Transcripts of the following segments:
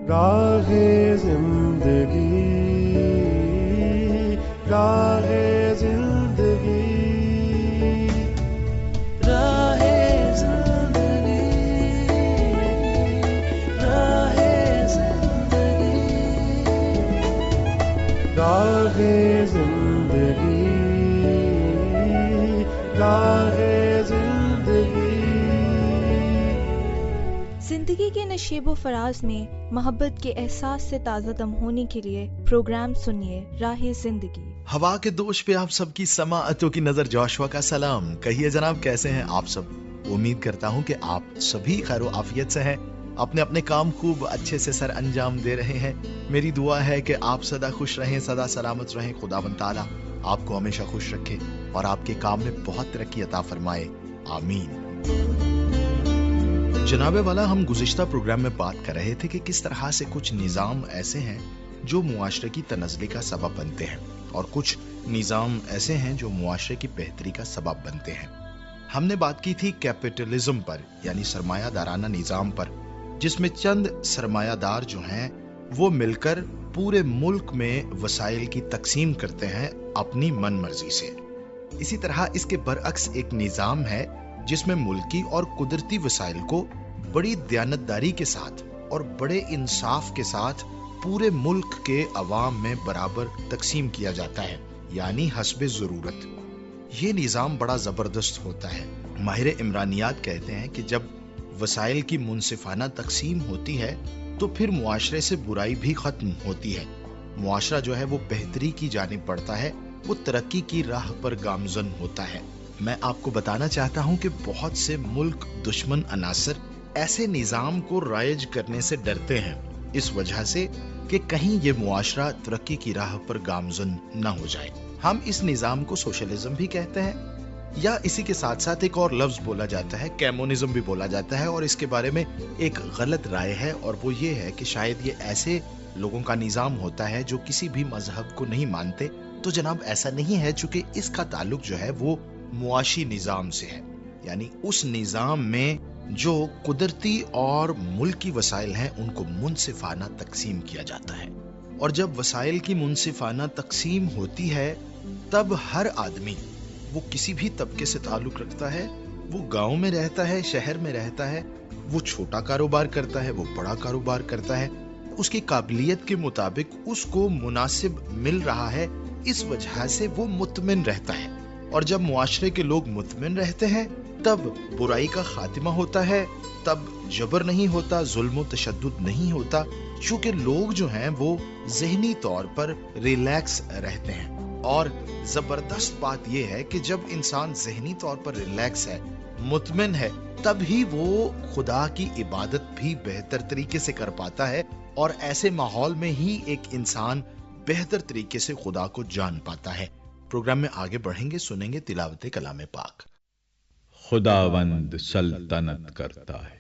راہ زندگی، راہ زندگی، راہ زندگی، راہ زندگی، راہ زندگی، راہ زندگی۔ زندگی کے نشیب و فراز میں محبت کے احساس سے تازہ دم ہونے کے لیے پروگرام سنیے راہ زندگی۔ ہوا کے دوش پہ آپ سب کی سماعتوں کی نظر جوشوا کا سلام۔ کہیے جناب کیسے ہیں آپ سب؟ امید کرتا ہوں کہ آپ سبھی خیر و عافیت سے ہیں، اپنے اپنے کام خوب اچھے سے سر انجام دے رہے ہیں۔ میری دعا ہے کہ آپ سدا خوش رہیں، سدا سلامت رہیں۔ خداوند تعالیٰ آپ کو ہمیشہ خوش رکھے اور آپ کے کام میں بہت ترقی عطا فرمائے، آمین۔ جناب والا، ہم گزشتہ پروگرام میں بات کر رہے تھے کہ کس طرح سے کچھ نظام ایسے ہیں جو معاشرے کی تنزلی کا سبب بنتے ہیں اور کچھ نظام ایسے ہیں جو معاشرے کی بہتری کا سبب بنتے ہیں۔ ہم نے بات کی تھی کیپٹلزم پر، یعنی سرمایہ دارانہ نظام پر، جس میں چند سرمایہ دار جو ہیں وہ مل کر پورے ملک میں وسائل کی تقسیم کرتے ہیں اپنی من مرضی سے۔ اسی طرح اس کے برعکس ایک نظام ہے جس میں ملکی اور قدرتی وسائل کو بڑی دیانتداری کے ساتھ اور بڑے انصاف کے ساتھ پورے ملک کے عوام میں برابر تقسیم کیا جاتا ہے، یعنی حسب ضرورت۔ یہ نظام بڑا زبردست ہوتا ہے۔ ماہر عمرانیات کہتے ہیں کہ جب وسائل کی منصفانہ تقسیم ہوتی ہے تو پھر معاشرے سے برائی بھی ختم ہوتی ہے، معاشرہ جو ہے وہ بہتری کی جانب بڑھتا ہے، وہ ترقی کی راہ پر گامزن ہوتا ہے۔ میں آپ کو بتانا چاہتا ہوں کہ بہت سے ملک دشمن عناصر ایسے نظام کو رائج کرنے سے ڈرتے ہیں، اس وجہ سے کہ کہیں یہ معاشرہ ترقی کی راہ پر گامزن نہ ہو جائے۔ ہم اس نظام کو سوشلزم بھی کہتے ہیں، یا اسی کے ساتھ ساتھ ایک اور لفظ بولا جاتا ہے، کیمونزم بھی بولا جاتا ہے، اور اس کے بارے میں ایک غلط رائے ہے، اور وہ یہ ہے کہ شاید یہ ایسے لوگوں کا نظام ہوتا ہے جو کسی بھی مذہب کو نہیں مانتے۔ تو جناب ایسا نہیں ہے، چونکہ اس کا تعلق جو ہے وہ معاشی نظام سے ہے، یعنی اس نظام میں جو قدرتی اور ملکی وسائل ہیں ان کو منصفانہ تقسیم کیا جاتا ہے۔ اور جب وسائل کی منصفانہ تقسیم ہوتی ہے تب ہر آدمی، وہ کسی بھی طبقے سے تعلق رکھتا ہے، وہ گاؤں میں رہتا ہے، شہر میں رہتا ہے، وہ چھوٹا کاروبار کرتا ہے، وہ بڑا کاروبار کرتا ہے، اس کی قابلیت کے مطابق اس کو مناسب مل رہا ہے، اس وجہ سے وہ مطمئن رہتا ہے۔ اور جب معاشرے کے لوگ مطمئن رہتے ہیں تب برائی کا خاتمہ ہوتا ہے، تب جبر نہیں ہوتا، ظلم و تشدد نہیں ہوتا، چونکہ لوگ جو ہیں وہ ذہنی طور پر ریلیکس رہتے ہیں۔ اور زبردست بات یہ ہے کہ جب انسان ذہنی طور پر ریلیکس ہے، مطمئن ہے، تب ہی وہ خدا کی عبادت بھی بہتر طریقے سے کر پاتا ہے، اور ایسے ماحول میں ہی ایک انسان بہتر طریقے سے خدا کو جان پاتا ہے۔ پروگرام میں آگے بڑھیں گے، سنیں گے تلاوت کلام پاک۔ خداوند سلطنت کرتا ہے،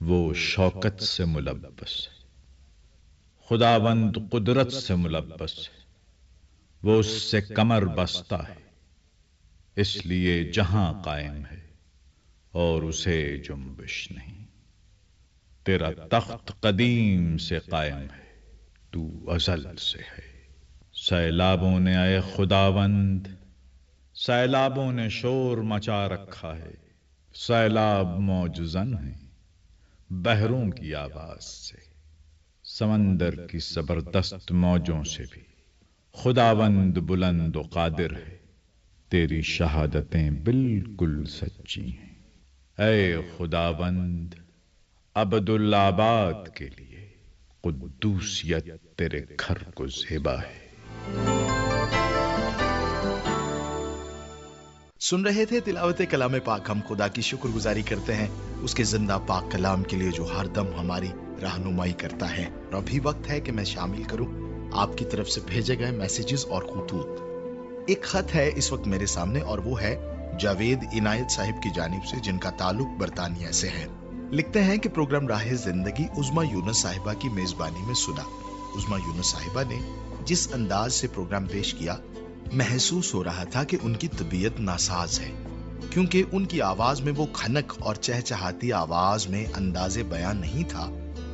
وہ شوکت سے ملبس ہے، خداوند قدرت سے ملبس ہے، وہ اس سے کمر بستہ ہے، اس لیے جہاں قائم ہے اور اسے جنبش نہیں۔ تیرا تخت قدیم سے قائم ہے، تو ازل سے ہے۔ سیلابوں نے اے خداوند، سیلابوں نے شور مچا رکھا ہے، سیلاب موج زن ہیں بحروں کی آواز سے، سمندر کی زبردست موجوں سے بھی۔ خداوند بلند و قادر ہے، تیری شہادتیں بالکل سچی ہیں۔ اے خداوند، عبدالآباد کے لیے قدوسیت تیرے گھر کو زیبا ہے۔ سن رہے تھے تلاوت کلام پاک۔ ہم خدا کی شکر گزاری کرتے ہیں اس کے زندہ پاک کلام کے لیے جو ہر دم ہماری رہنمائی کرتا ہے۔ اور ابھی وقت ہے کہ میں شامل کروں آپ کی طرف سے بھیجے گئے میسیجز اور خطوط۔ ایک خط ہے اس وقت میرے سامنے، اور وہ ہے جاوید عنایت صاحب کی جانب سے، جن کا تعلق برطانیہ سے ہے۔ لکھتے ہیں کہ پروگرام راہ زندگی عظمیٰ یونس صاحبہ کی میزبانی میں سنا۔ عظمیٰ یونس صاحبہ نے جس انداز سے پروگرام پیش کیا، محسوس ہو رہا تھا کہ ان کی طبیعت ناساز ہے، کیونکہ ان کی آواز میں وہ کھنک اور چہچہاتی آواز میں انداز بیان نہیں تھا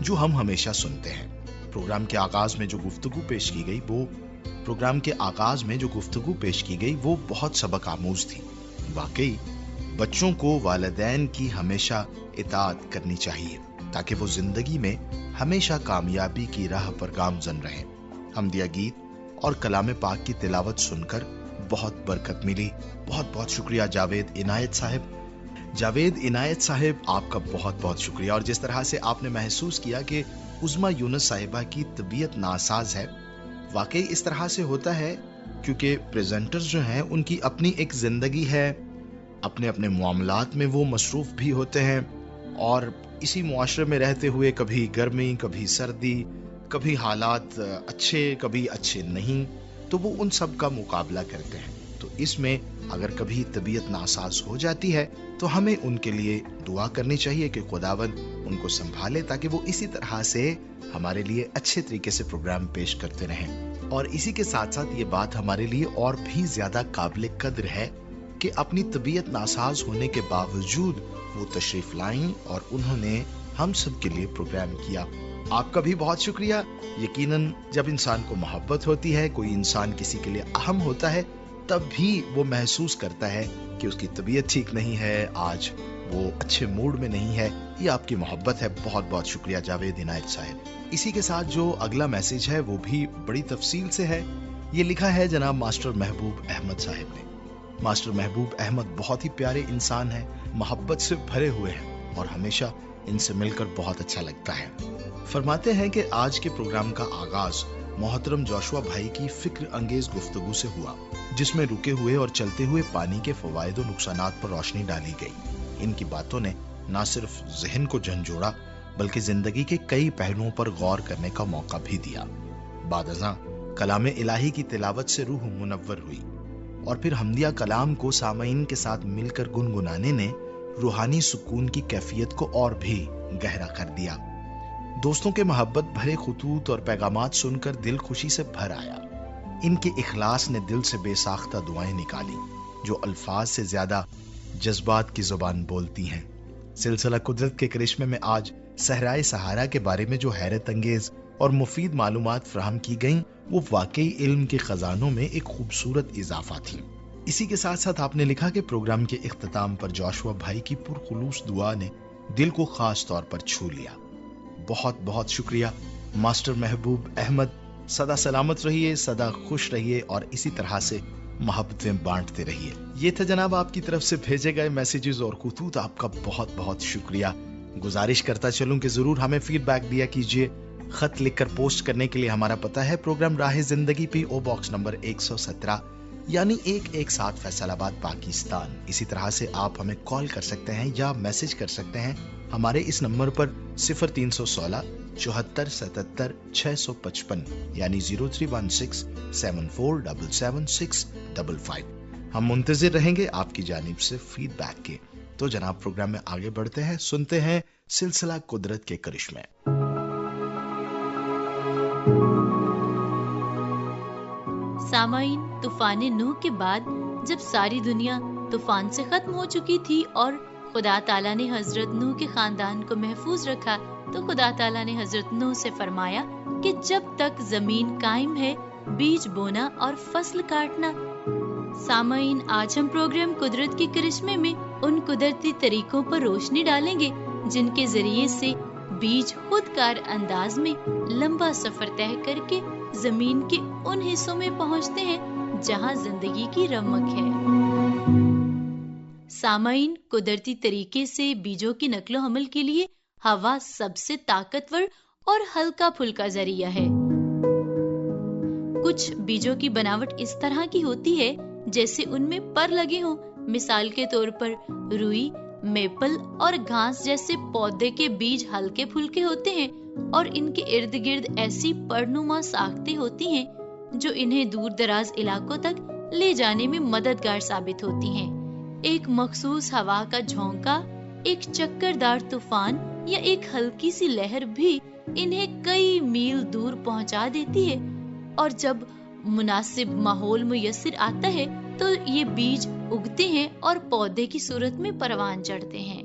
جو ہم ہمیشہ سنتے ہیں۔ پروگرام کے آغاز میں جو گفتگو پیش کی گئی وہ بہت سبق آموز تھی۔ واقعی بچوں کو والدین کی ہمیشہ اطاعت کرنی چاہیے تاکہ وہ زندگی میں ہمیشہ کامیابی کی راہ پر گامزن رہیں۔ حمدیہ گیت اور کلام پاک کی تلاوت سن کر بہت برکت ملی۔ بہت بہت شکریہ جاوید عنایت صاحب۔ جاوید عنایت صاحب، آپ کا بہت بہت شکریہ۔ اور جس طرح سے آپ نے محسوس کیا کہ عظمیٰ یونس صاحبہ کی طبیعت ناساز ہے، واقعی اس طرح سے ہوتا ہے کیونکہ پریزنٹرز جو ہیں ان کی اپنی ایک زندگی ہے، اپنے اپنے معاملات میں وہ مصروف بھی ہوتے ہیں، اور اسی معاشرے میں رہتے ہوئے کبھی گرمی، کبھی سردی، کبھی حالات اچھے، کبھی اچھے نہیں، تو وہ ان سب کا مقابلہ کرتے ہیں۔ تو اس میں اگر کبھی طبیعت ناساز ہو جاتی ہے تو ہمیں ان کے لیے دعا کرنی چاہیے کہ خداوند ان کو سنبھالے تاکہ وہ اسی طرح سے ہمارے لیے اچھے طریقے سے پروگرام پیش کرتے رہیں۔ اور اسی کے ساتھ ساتھ یہ بات ہمارے لیے اور بھی زیادہ قابل قدر ہے کہ اپنی طبیعت ناساز ہونے کے باوجود وہ تشریف لائیں اور انہوں نے ہم سب کے لیے پروگرام کیا۔ آپ کا بھی بہت شکریہ۔ یقیناً جب انسان کو محبت ہوتی ہے، کوئی انسان کسی کے لیے اہم ہوتا ہے، تب بھی وہ محسوس کرتا ہے کہ اس کی طبیعت ٹھیک نہیں ہے، آج وہ اچھے موڈ میں نہیں ہے۔ یہ آپ کی محبت ہے۔ بہت بہت شکریہ جاوید عنایت صاحب۔ اسی کے ساتھ جو اگلا میسج ہے وہ بھی بڑی تفصیل سے ہے۔ یہ لکھا ہے جناب ماسٹر محبوب احمد صاحب نے۔ ماسٹر محبوب احمد بہت ہی پیارے انسان ہیں، محبت سے بھرے ہوئے ہیں اور ہمیشہ ان سے مل کر بہت اچھا لگتا ہے۔ فرماتے ہیں کہ آج کے پروگرام کا آغاز محترم جوشوا بھائی کی فکر انگیز گفتگو سے ہوا، جس میں رکے ہوئے اور چلتے ہوئے پانی کے فوائد و نقصانات پر روشنی ڈالی گئی۔ ان کی باتوں نے نہ صرف ذہن کو جھنجھوڑا بلکہ زندگی کے کئی پہلوؤں پر غور کرنے کا موقع بھی دیا۔ بعد ازاں کلام الہی کی تلاوت سے روح منور ہوئی اور پھر حمدیہ کلام کو سامعین کے ساتھ مل کر گنگنانے نے روحانی سکون کی کیفیت کو اور بھی گہرا کر دیا۔ دوستوں کے محبت بھرے خطوط اور پیغامات سن کر دل خوشی سے بھر آیا۔ ان کے اخلاص نے دل سے بے ساختہ دعائیں نکالی جو الفاظ سے زیادہ جذبات کی زبان بولتی ہیں۔ سلسلہ قدرت کے کرشمے میں آج صحرائے سہارا کے بارے میں جو حیرت انگیز اور مفید معلومات فراہم کی گئیں وہ واقعی علم کے خزانوں میں ایک خوبصورت اضافہ تھی۔ اسی کے ساتھ ساتھ آپ نے لکھا کہ پروگرام کے اختتام پر جوشوا بھائی کی پرخلوص دعا نے دل کو خاص طور پر چھو لیا۔ بہت بہت شکریہ ماسٹر محبوب احمد۔ سدا سلامت رہیے، سدا خوش رہیے اور اسی طرح سے محبتیں بانٹتے رہیے۔ یہ تھا جناب آپ کی طرف سے بھیجے گئے میسیجز اور خطوط۔ آپ کا بہت بہت شکریہ۔ گزارش کرتا چلوں کہ ضرور ہمیں فیڈ بیک دیا کیجیے۔ خط لکھ کر پوسٹ کرنے کے لیے ہمارا پتہ ہے پروگرام راہ زندگی، پی او باکس نمبر 117 یعنی 117 فیصل آباد پاکستان۔ اسی طرح سے آپ ہمیں کال کر سکتے ہیں یا میسج کر سکتے ہیں ہمارے اس نمبر پر 0316 74 77 655 یعنی 0316 7477 655۔ ہم منتظر رہیں گے آپ کی جانب سے فیڈ بیک کے۔ تو جناب پروگرام میں آگے بڑھتے ہیں، سنتے ہیں سلسلہ قدرت کے کرشمے۔ سامعین، طوفان نوح کے بعد جب ساری دنیا طوفان سے ختم ہو چکی تھی اور خدا تعالیٰ نے حضرت نوح کے خاندان کو محفوظ رکھا تو خدا تعالیٰ نے حضرت نوح سے فرمایا کہ جب تک زمین قائم ہے بیج بونا اور فصل کاٹنا۔ سامعین، آج ہم پروگرام قدرت کے کرشمے میں ان قدرتی طریقوں پر روشنی ڈالیں گے جن کے ذریعے سے بیج خود کار انداز میں لمبا سفر طے کر کے زمین کے ان حصوں میں پہنچتے ہیں جہاں زندگی کی رمق ہے۔ سامعین، قدرتی طریقے سے بیجوں کی نقل و حمل کے لیے ہوا سب سے طاقتور اور ہلکا پھلکا ذریعہ ہے۔ کچھ بیجوں کی بناوٹ اس طرح کی ہوتی ہے جیسے ان میں پر لگے ہوں۔ مثال کے طور پر روئی، میپل اور گھاس جیسے پودے کے بیج ہلکے پھلکے ہوتے ہیں اور ان کے ارد گرد ایسی پرنما ساختیں ہوتی ہیں جو انہیں دور دراز علاقوں تک لے جانے میں مددگار ثابت ہوتی ہیں۔ ایک مخصوص ہوا کا جھونکا، ایک چکردار طوفان یا ایک ہلکی سی لہر بھی انہیں کئی میل دور پہنچا دیتی ہے، اور جب مناسب ماحول میسر آتا ہے تو یہ بیج اگتے ہیں اور پودے کی صورت میں پروان چڑھتے ہیں۔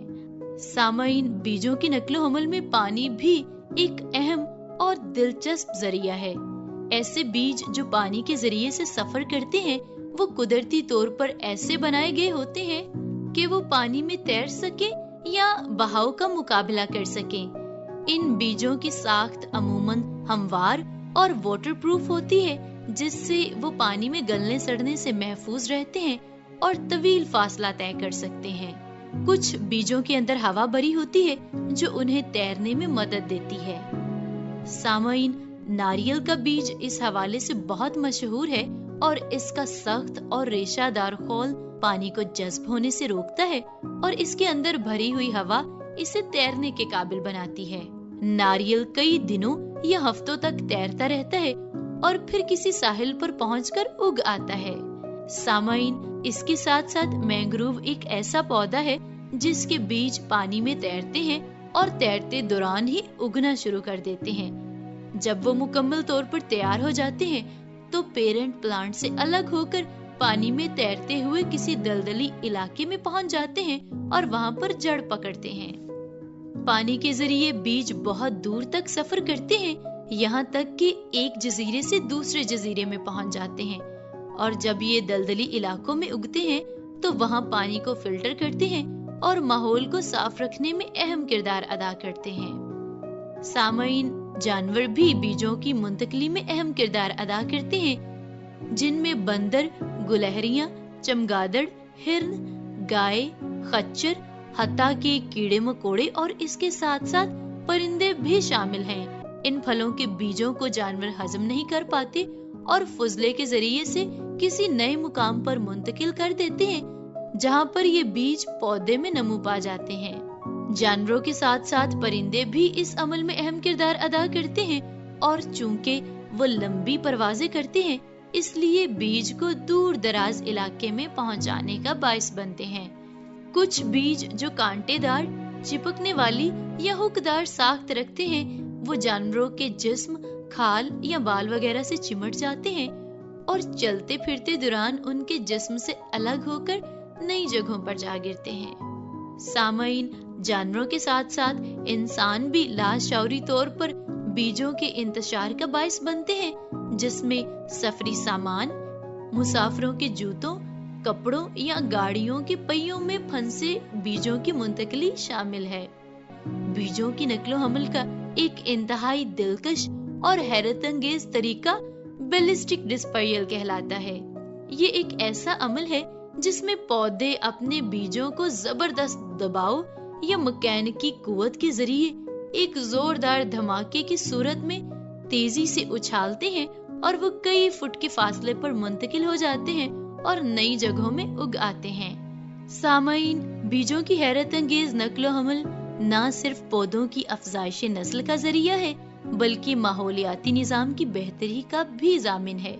سامعین، بیجوں کی نقل و حمل میں پانی بھی ایک اہم اور دلچسپ ذریعہ ہے۔ ایسے بیج جو پانی کے ذریعے سے سفر کرتے ہیں وہ قدرتی طور پر ایسے بنائے گئے ہوتے ہیں کہ وہ پانی میں تیر سکیں یا بہاؤ کا مقابلہ کر سکیں۔ ان بیجوں کی ساخت عموماً ہموار اور واٹر پروف ہوتی ہے، جس سے وہ پانی میں گلنے سڑنے سے محفوظ رہتے ہیں اور طویل فاصلہ طے کر سکتے ہیں۔ کچھ بیجوں کے اندر ہوا بھری ہوتی ہے جو انہیں تیرنے میں مدد دیتی ہے۔ سامعین، ناریل کا بیج اس حوالے سے بہت مشہور ہے اور اس کا سخت اور ریشہ دار خول پانی کو جذب ہونے سے روکتا ہے اور اس کے اندر بھری ہوئی ہوا اسے تیرنے کے قابل بناتی ہے۔ ناریل کئی دنوں یا ہفتوں تک تیرتا رہتا ہے اور پھر کسی ساحل پر پہنچ کر اگ آتا ہے۔ سامعین، اس کے ساتھ ساتھ مینگروو ایک ایسا پودا ہے جس کے بیج پانی میں تیرتے ہیں اور تیرتے دوران ہی اگنا شروع کر دیتے ہیں۔ جب وہ مکمل طور پر تیار ہو جاتے ہیں تو پیرنٹ پلانٹ سے الگ ہو کر پانی میں تیرتے ہوئے کسی دلدلی علاقے میں پہنچ جاتے ہیں اور وہاں پر جڑ پکڑتے ہیں۔ پانی کے ذریعے بیج بہت دور تک سفر کرتے ہیں، یہاں تک کہ ایک جزیرے سے دوسرے جزیرے میں پہنچ جاتے ہیں، اور جب یہ دلدلی علاقوں میں اگتے ہیں تو وہاں پانی کو فلٹر کرتے ہیں اور ماحول کو صاف رکھنے میں اہم کردار ادا کرتے ہیں۔ سامعین، جانور بھی بیجوں کی منتقلی میں اہم کردار ادا کرتے ہیں، جن میں بندر، گلہریاں، چمگادڑ، ہرن، گائے، خچر، حتیٰ کہ کیڑے مکوڑے اور اس کے ساتھ ساتھ پرندے بھی شامل ہیں۔ ان پھلوں کے بیجوں کو جانور ہضم نہیں کر پاتے اور فضلے کے ذریعے سے کسی نئے مقام پر منتقل کر دیتے ہیں، جہاں پر یہ بیج پودے میں نمو پا جاتے ہیں۔ جانوروں کے ساتھ ساتھ پرندے بھی اس عمل میں اہم کردار ادا کرتے ہیں، اور چونکہ وہ لمبی پروازیں کرتے ہیں اس لیے بیج کو دور دراز علاقے میں پہنچانے کا باعث بنتے ہیں۔ کچھ بیج جو کانٹے دار، چپکنے والی یا ہکدار ساخت رکھتے ہیں وہ جانوروں کے جسم، کھال یا بال وغیرہ سے چمٹ جاتے ہیں اور چلتے پھرتے دوران ان کے جسم سے الگ ہو کر نئی جگہوں پر جا گرتے ہیں۔ سامعین، جانوروں کے ساتھ ساتھ انسان بھی لاشعوری طور پر بیجوں کے انتشار کا باعث بنتے ہیں، جس میں سفری سامان، مسافروں کے جوتوں، کپڑوں یا گاڑیوں کے پہیوں میں پھنسے بیجوں کی منتقلی شامل ہے۔ بیجوں کی نقل و حمل کا ایک انتہائی دلکش اور حیرت انگیز طریقہ بیلسٹک ڈسپریل کہلاتا ہے۔ یہ ایک ایسا عمل ہے جس میں پودے اپنے بیجوں کو زبردست دباؤ یا مکینکی قوت کے ذریعے ایک زوردار دھماکے کی صورت میں تیزی سے اچھالتے ہیں اور وہ کئی فٹ کے فاصلے پر منتقل ہو جاتے ہیں اور نئی جگہوں میں اگ آتے ہیں۔ سامعین، بیجوں کی حیرت انگیز نقل و حمل نہ صرف پودوں کی افزائش نسل کا ذریعہ ہے بلکہ ماحولیاتی نظام کی بہتری کا بھی ضامن ہے۔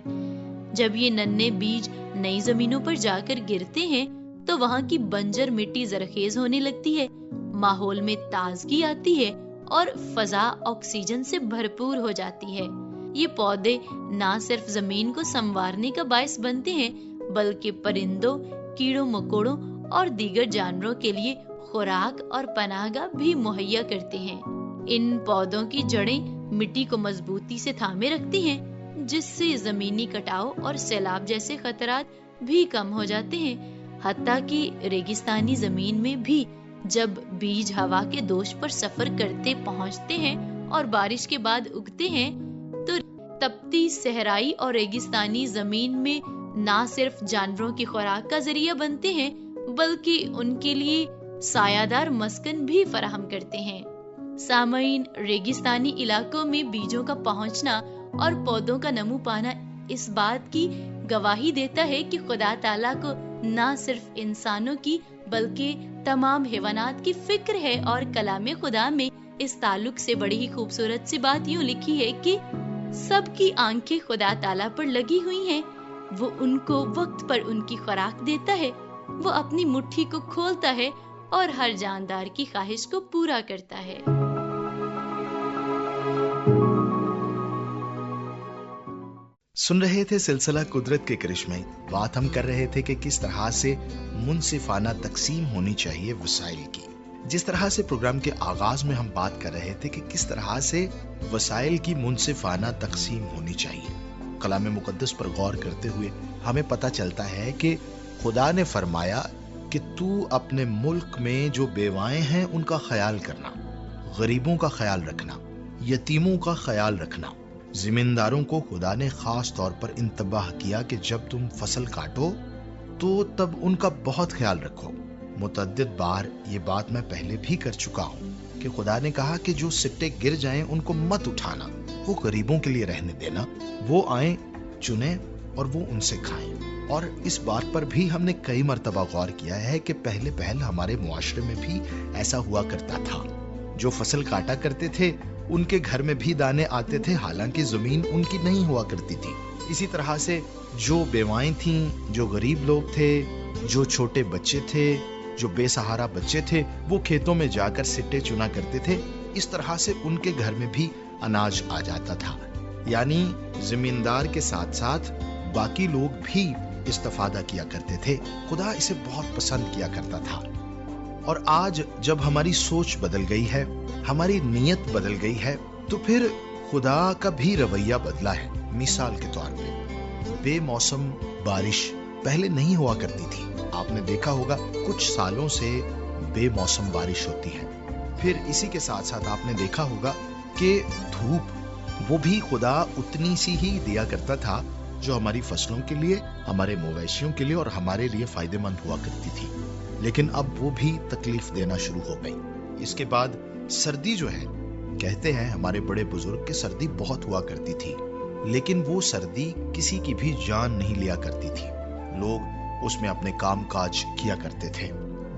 جب یہ ننھے بیج نئی زمینوں پر جا کر گرتے ہیں تو وہاں کی بنجر مٹی زرخیز ہونے لگتی ہے، ماحول میں تازگی آتی ہے اور فضا آکسیجن سے بھرپور ہو جاتی ہے۔ یہ پودے نہ صرف زمین کو سنوارنے کا باعث بنتے ہیں بلکہ پرندوں، کیڑوں مکوڑوں اور دیگر جانوروں کے لیے خوراک اور پناہ گاہ بھی مہیا کرتے ہیں۔ ان پودوں کی جڑیں مٹی کو مضبوطی سے تھامے رکھتی ہیں، جس سے زمینی کٹاؤ اور سیلاب جیسے خطرات بھی کم ہو جاتے ہیں۔ حتیٰ کہ ریگستانی زمین میں بھی جب بیج ہوا کے دوش پر سفر کرتے پہنچتے ہیں اور بارش کے بعد اگتے ہیں تو تپتی صحرائی اور ریگستانی زمین میں نہ صرف جانوروں کی خوراک کا ذریعہ بنتے ہیں بلکہ ان کے لیے سایہ دار مسکن بھی فراہم کرتے ہیں۔ سامعین، ریگستانی علاقوں میں بیجوں کا پہنچنا اور پودوں کا نمو پانا اس بات کی گواہی دیتا ہے کہ خدا تعالیٰ کو نہ صرف انسانوں کی بلکہ تمام حیوانات کی فکر ہے، اور کلام خدا میں اس تعلق سے بڑی ہی خوبصورت سی بات یوں لکھی ہے کہ سب کی آنکھیں خدا تعالیٰ پر لگی ہوئی ہیں، وہ ان کو وقت پر ان کی خوراک دیتا ہے، وہ اپنی مٹھی کو کھولتا ہے اور ہر جاندار کی خواہش کو پورا کرتا ہے۔ سن رہے تھے سلسلہ قدرت کے کرشمے۔ بات ہم کر رہے تھے کہ کس طرح سے منصفانہ تقسیم ہونی چاہیے وسائل کی۔ جس طرح سے پروگرام کے آغاز میں ہم بات کر رہے تھے کہ کس طرح سے وسائل کی منصفانہ تقسیم ہونی چاہیے، کلام مقدس پر غور کرتے ہوئے ہمیں پتہ چلتا ہے کہ خدا نے فرمایا کہ تو اپنے ملک میں جو بیوائیں ہیں ان کا خیال کرنا، غریبوں کا خیال رکھنا، یتیموں کا خیال رکھنا۔ زمینداروں کو خدا نے خاص طور پر انتباہ کیا کہ جب تم فصل کاٹو تو تب ان کا بہت خیال رکھو۔ متعدد بار یہ بات میں پہلے بھی کر چکا ہوں کہ خدا نے کہا کہ جو سٹے گر جائیں ان کو مت اٹھانا، وہ غریبوں کے لیے رہنے دینا، وہ آئیں چنیں اور وہ ان سے کھائیں۔ اور اس بات پر بھی ہم نے کئی مرتبہ غور کیا ہے کہ پہل ہمارے معاشرے میں بھی ایسا ہوا کرتا تھا۔ جو فصل کاٹا کرتے تھے ان کے گھر میں بھی دانے آتے تھے، حالانکہ زمین ان کی نہیں ہوا کرتی تھی۔ اسی طرح سے جو بیوائیں تھیں، جو غریب لوگ تھے، جو چھوٹے بچے تھے، جو بے سہارا بچے تھے، وہ کھیتوں میں جا کر سٹے چنا کرتے تھے۔ اس طرح سے ان کے گھر میں بھی اناج آ جاتا تھا، یعنی زمیندار کے ساتھ ساتھ باقی لوگ بھی استفادہ کیا کرتے تھے۔ خدا اسے بہت پسند کیا کرتا تھا۔ اور آج جب ہماری سوچ بدل گئی ہے، ہماری نیت بدل گئی ہے، تو پھر خدا کا بھی رویہ بدلا ہے۔ مثال کے طور پہ بے موسم بارش پہلے نہیں ہوا کرتی تھی۔ آپ نے دیکھا ہوگا کچھ سالوں سے بے موسم بارش ہوتی ہے۔ پھر اسی کے ساتھ ساتھ آپ نے دیکھا ہوگا کہ دھوپ وہ بھی خدا اتنی سی ہی دیا کرتا تھا جو ہماری فصلوں کے لیے، ہمارے مویشیوں کے لیے اور ہمارے لیے فائدہ مند ہوا کرتی تھی، لیکن اب وہ بھی تکلیف دینا شروع ہو گئی۔ اس کے بعد سردی جو ہے، کہتے ہیں ہمارے بڑے بزرگ کہ سردی بہت ہوا کرتی تھی، لیکن وہ سردی کسی کی بھی جان نہیں لیا کرتی تھی۔ لوگ اس میں اپنے کام کاج کیا کرتے تھے،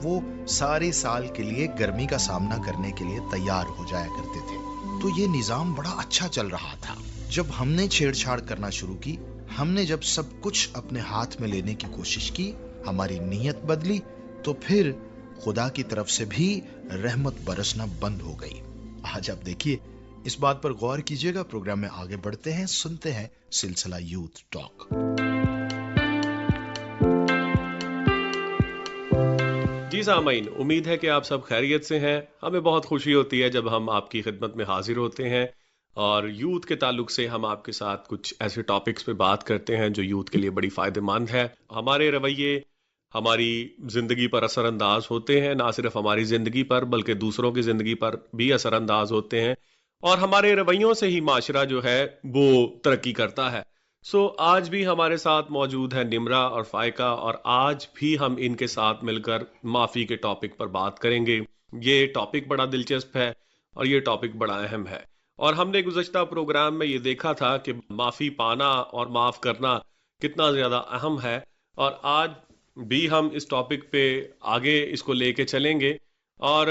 وہ سارے سال کے لیے گرمی کا سامنا کرنے کے لیے تیار ہو جایا کرتے تھے۔ تو یہ نظام بڑا اچھا چل رہا تھا۔ جب ہم نے چھیڑ چھاڑ کرنا شروع کی، ہم نے جب سب کچھ اپنے ہاتھ میں لینے کی کوشش کی، ہماری نیت بدلی، تو پھر خدا کی طرف سے بھی رحمت برسنا بند ہو گئی۔ آج آپ دیکھیے، اس بات پر غور کیجئے گا۔ پروگرام میں آگے بڑھتے ہیں، سنتے ہیں سلسلہ یوتھ ٹاک۔ جی سامعین، امید ہے کہ آپ سب خیریت سے ہیں۔ ہمیں بہت خوشی ہوتی ہے جب ہم آپ کی خدمت میں حاضر ہوتے ہیں اور یوتھ کے تعلق سے ہم آپ کے ساتھ کچھ ایسے ٹاپکس پہ بات کرتے ہیں جو یوتھ کے لیے بڑی فائدہ مند ہے۔ ہمارے رویے ہماری زندگی پر اثر انداز ہوتے ہیں، نہ صرف ہماری زندگی پر بلکہ دوسروں کی زندگی پر بھی اثر انداز ہوتے ہیں، اور ہمارے رویوں سے ہی معاشرہ جو ہے وہ ترقی کرتا ہے۔ آج بھی ہمارے ساتھ موجود ہے نمرا اور فائقہ، اور آج بھی ہم ان کے ساتھ مل کر معافی کے ٹاپک پر بات کریں گے۔ یہ ٹاپک بڑا دلچسپ ہے اور یہ ٹاپک بڑا اہم ہے، اور ہم نے گزشتہ پروگرام میں یہ دیکھا تھا کہ معافی پانا اور معاف کرنا کتنا زیادہ اہم ہے، اور آج بھی ہم اس ٹاپک پہ آگے اس کو لے کے چلیں گے۔ اور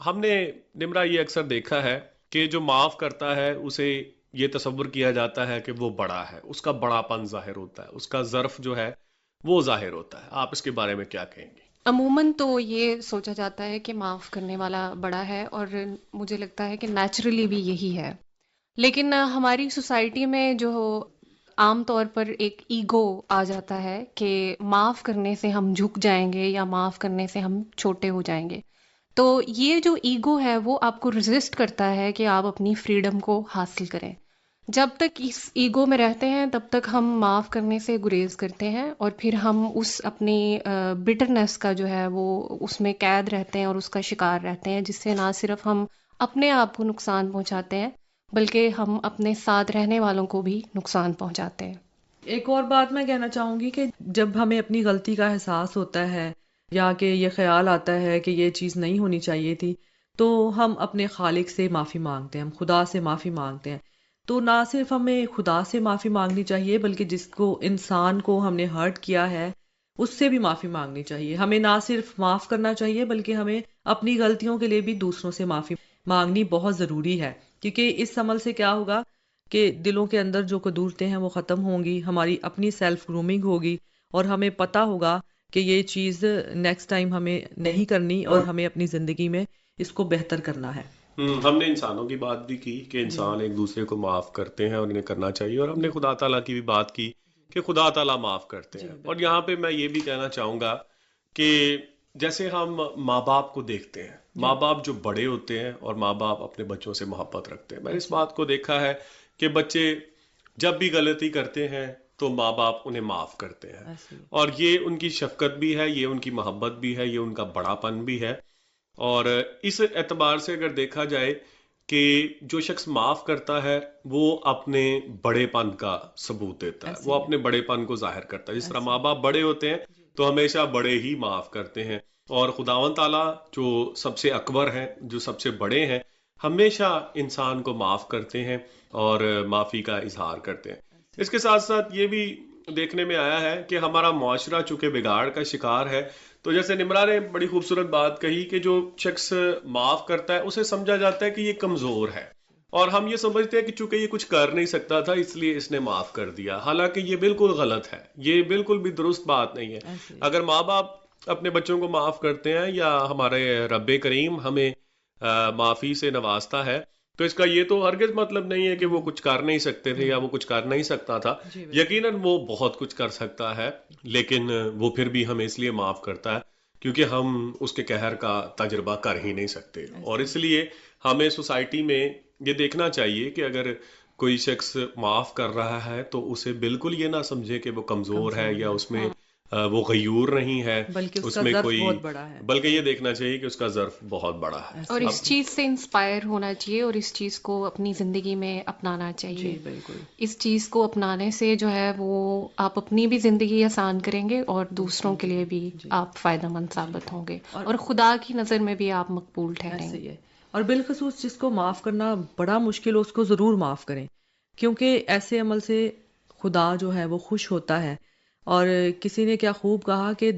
ہم نے نمرا یہ اکثر دیکھا ہے کہ جو معاف کرتا ہے اسے یہ تصور کیا جاتا ہے کہ وہ بڑا ہے، اس کا بڑا پن ظاہر ہوتا ہے، اس کا ظرف جو ہے وہ ظاہر ہوتا ہے۔ آپ اس کے بارے میں کیا کہیں گے؟ عموماً تو یہ سوچا جاتا ہے کہ معاف کرنے والا بڑا ہے، اور مجھے لگتا ہے کہ نیچرلی بھی یہی ہے، لیکن ہماری سوسائٹی میں جو عام طور پر ایک ایگو آ جاتا ہے کہ معاف کرنے سے ہم جھک جائیں گے یا معاف کرنے سے ہم چھوٹے ہو جائیں گے۔ تو یہ جو ایگو ہے وہ آپ کو ریزسٹ کرتا ہے کہ آپ اپنی فریڈم کو حاصل کریں۔ جب تک اس ایگو میں رہتے ہیں تب تک ہم معاف کرنے سے گریز کرتے ہیں، اور پھر ہم اس اپنی بٹرنس کا جو ہے وہ اس میں قید رہتے ہیں اور اس کا شکار رہتے ہیں، جس سے نہ صرف ہم اپنے آپ کو نقصان پہنچاتے ہیں بلکہ ہم اپنے ساتھ رہنے والوں کو بھی نقصان پہنچاتے ہیں۔ ایک اور بات میں کہنا چاہوں گی کہ جب ہمیں اپنی غلطی کا احساس ہوتا ہے یا کہ یہ خیال آتا ہے کہ یہ چیز نہیں ہونی چاہیے تھی، تو ہم اپنے خالق سے معافی مانگتے ہیں، ہم خدا سے معافی مانگتے ہیں۔ تو نہ صرف ہمیں خدا سے معافی مانگنی چاہیے بلکہ جس کو انسان کو ہم نے ہرٹ کیا ہے اس سے بھی معافی مانگنی چاہیے۔ ہمیں نہ صرف معاف کرنا چاہیے بلکہ ہمیں اپنی غلطیوں کے لیے بھی دوسروں سے معافی مانگنی بہت ضروری ہے، کیونکہ اس عمل سے کیا ہوگا کہ دلوں کے اندر جو قدورتیں ہیں وہ ختم ہوں گی، ہماری اپنی سیلف گرومنگ ہوگی، اور ہمیں پتہ ہوگا کہ یہ چیز نیکسٹ ٹائم ہمیں نہیں کرنی اور ہمیں اپنی زندگی میں اس کو بہتر کرنا ہے۔ ہم نے انسانوں کی بات بھی کی کہ انسان ایک دوسرے کو معاف کرتے ہیں اور انہیں کرنا چاہیے، اور ہم نے خدا تعالیٰ کی بھی بات کی کہ خدا تعالیٰ معاف کرتے ہیں۔ اور یہاں پہ میں یہ بھی کہنا چاہوں گا کہ جیسے ہم ماں باپ کو دیکھتے ہیں، ماں باپ جو بڑے ہوتے ہیں اور ماں باپ اپنے بچوں سے محبت رکھتے ہیں. میں نے اس بات کو دیکھا ہے کہ بچے جب بھی غلطی کرتے ہیں تو ماں باپ انہیں معاف کرتے ہیں، اور یہ ان کی شفقت بھی ہے، یہ ان کی محبت بھی ہے، یہ ان کا بڑا پن بھی ہے. اور اس اعتبار سے اگر دیکھا جائے کہ جو شخص معاف کرتا ہے وہ اپنے بڑے پن کا ثبوت دیتا ہے، وہ اپنے بڑے پن کو ظاہر کرتا ہے. جس طرح ماں باپ بڑے ہوتے ہیں تو ہمیشہ بڑے ہی معاف کرتے ہیں، اور خداوند تعالیٰ جو سب سے اکبر ہیں، جو سب سے بڑے ہیں، ہمیشہ انسان کو معاف کرتے ہیں اور معافی کا اظہار کرتے ہیں. اس کے ساتھ ساتھ یہ بھی دیکھنے میں آیا ہے کہ ہمارا معاشرہ چونکہ بگاڑ کا شکار ہے، تو جیسے نمرا نے بڑی خوبصورت بات کہی کہ جو شخص معاف کرتا ہے اسے سمجھا جاتا ہے کہ یہ کمزور ہے، اور ہم یہ سمجھتے ہیں کہ چونکہ یہ کچھ کر نہیں سکتا تھا اس لیے اس نے معاف کر دیا. حالانکہ یہ بالکل غلط ہے، یہ بالکل بھی درست بات نہیں ہے. اگر ماں باپ اپنے بچوں کو معاف کرتے ہیں یا ہمارے رب کریم ہمیں معافی سے نوازتا ہے، تو اس کا یہ تو ہرگز مطلب نہیں ہے کہ وہ کچھ کر نہیں سکتے تھے یا وہ کچھ کر نہیں سکتا تھا. یقیناً وہ بہت کچھ کر سکتا ہے، لیکن وہ پھر بھی ہمیں اس لیے معاف کرتا ہے کیونکہ ہم اس کے قہر کا تجربہ کر ہی نہیں سکتے. اور اس لیے ہمیں سوسائٹی میں یہ دیکھنا چاہیے کہ اگر کوئی شخص معاف کر رہا ہے تو اسے بالکل یہ نہ سمجھے کہ وہ کمزور ہے یا اس میں وہ غیور نہیں ہے، بلکہ اس میں کوئی، بلکہ یہ دیکھنا چاہیے کہ اس کا ظرف بہت بڑا ہے. اور اس چیز سے انسپائر ہونا چاہیے اور اس چیز کو اپنی زندگی میں اپنانا چاہیے. بالکل. اس چیز کو اپنانے سے جو ہے وہ آپ اپنی بھی زندگی آسان کریں گے اور دوسروں کے لیے بھی آپ فائدہ مند ثابت ہوں گے، اور خدا کی نظر میں بھی آپ مقبول ٹھہریں گے. اور بالخصوص جس کو معاف کرنا بڑا مشکل ہو اس کو ضرور معاف کریں، کیونکہ ایسے عمل سے خدا جو ہے وہ خوش ہوتا ہے. اور کسی نے کیا خوب کہا کہ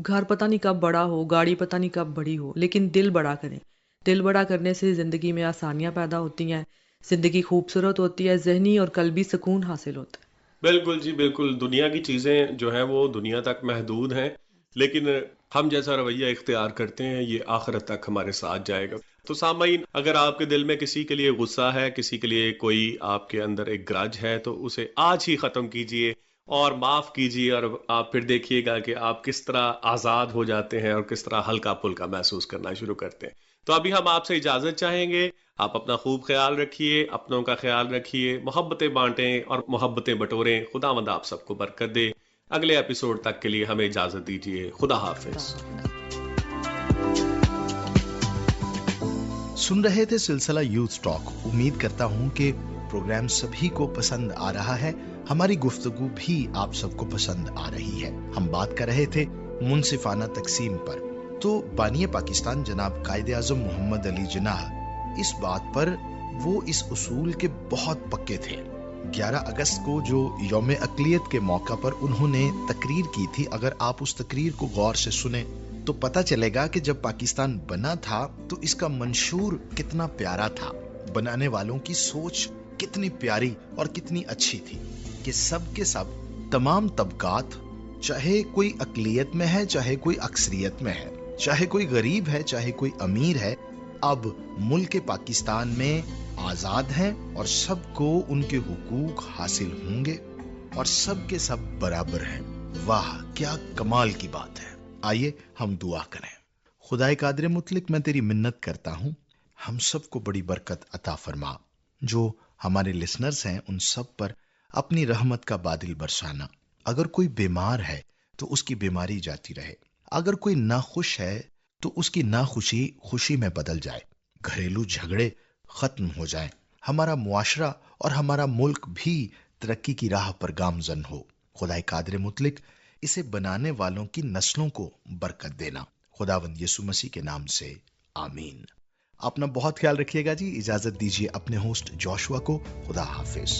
گھر پتہ نہیں کب بڑا ہو، گاڑی پتہ نہیں کب بڑی ہو، لیکن دل بڑا کریں. دل بڑا کرنے سے زندگی میں آسانیاں پیدا ہوتی ہیں، زندگی خوبصورت ہوتی ہے، ذہنی اور قلبی سکون حاصل ہوتا ہے. بالکل جی بالکل. دنیا کی چیزیں جو ہیں وہ دنیا تک محدود ہیں، لیکن ہم جیسا رویہ اختیار کرتے ہیں یہ آخرت تک ہمارے ساتھ جائے گا. تو سامعین، اگر آپ کے دل میں کسی کے لیے غصہ ہے، کسی کے لیے کوئی آپ کے اندر ایک گرج ہے، تو اسے آج ہی ختم کیجئے اور معاف کیجیے، اور آپ پھر دیکھیے گا کہ آپ کس طرح آزاد ہو جاتے ہیں اور کس طرح ہلکا پھلکا محسوس کرنا شروع کرتے ہیں. تو ابھی ہم آپ سے اجازت چاہیں گے. آپ اپنا خوب خیال رکھیے، اپنوں کا خیال رکھیے، محبتیں بانٹیں اور محبتیں بٹوریں. خداوند آپ سب کو برکت دے. اگلے ایپیسوڈ تک کے لیے ہمیں اجازت دیجیے. خدا حافظ. سن رہے تھے سلسلہ یوتھ ٹاک. امید کرتا ہوں کہ پروگرام سبھی کو پسند آ رہا ہے. ہماری گفتگو بھی آپ سب کو پسند آ رہی ہے. ہم بات کر رہے تھے منصفانہ تقسیم پر. تو بانی پاکستان جناب قائد اعظم محمد علی جناح اس بات پر وہ اس اصول کے بہت پکے تھے. 11 اگست کو جو یوم اقلیت کے موقع پر انہوں نے تقریر کی تھی، اگر آپ اس تقریر کو غور سے سنیں تو پتہ چلے گا کہ جب پاکستان بنا تھا تو اس کا منشور کتنا پیارا تھا، بنانے والوں کی سوچ کتنی پیاری اور کتنی اچھی تھی کہ سب کے سب تمام طبقات، چاہے کوئی اقلیت میں ہے، چاہے کوئی اکثریت میں ہے، چاہے کوئی غریب ہے، چاہے کوئی امیر ہے، اب ملک پاکستان میں آزاد ہیں اور سب کو ان کے حقوق حاصل ہوں گے اور سب کے سب برابر ہیں. واہ کیا کمال کی بات ہے. آئیے ہم دعا کریں. خدائے قادر مطلق، میں تیری منت کرتا ہوں ہم سب کو بڑی برکت عطا فرما. جو ہمارے لسنرز ہیں ان سب پر اپنی رحمت کا بادل برسانا. اگر کوئی بیمار ہے تو اس کی بیماری جاتی رہے، اگر کوئی ناخوش ہے تو اس کی ناخوشی خوشی میں بدل جائے، گھریلو جھگڑے ختم ہو جائیں، ہمارا معاشرہ اور ہمارا ملک بھی ترقی کی راہ پر گامزن ہو. خدائے قادر مطلق اسے بنانے والوں کی نسلوں کو برکت دینا. خداوند یسوع مسیح کے نام سے آمین. اپنا بہت خیال رکھیے گا جی. اجازت دیجیے اپنے ہوسٹ جوشوا کو. خدا حافظ.